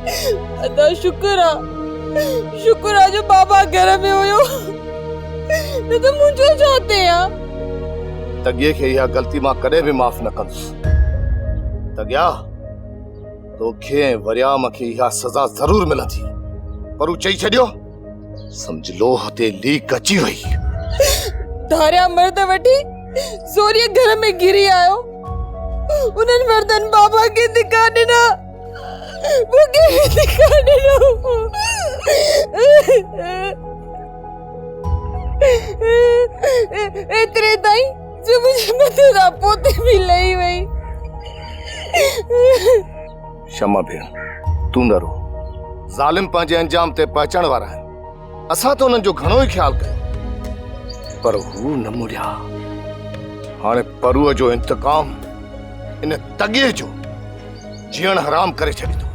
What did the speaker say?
अदा शुक्र आ जो बाबा घर में हुयो न तो मुझे चाहते हैं तगिए के यह गलती मां कदे भी माफ न कंस तगिया तो खे वरियाम के यह सजा जरूर मिलंदी पर चई छडियो समझ लो हते लीक अची वई धारिया मर्द वठी सोरिया घर में गिरी आयो उन्हनि मर्दन बाबा के दिखा देना वो के दिखा देना इतने ताई जो मुझे मथुरा पोते भी लई वई क्षमा भेण तू न रो जालिम पंहिंजे अंजाम ते पहुचण वारा आहिनि असां तो उन्हनि जो घणो ई ख्याल कयो पर हू न मुड़िया हाणे परुअ जो इंतकाम इन तगिए जो जीअण हराम करे छॾींदो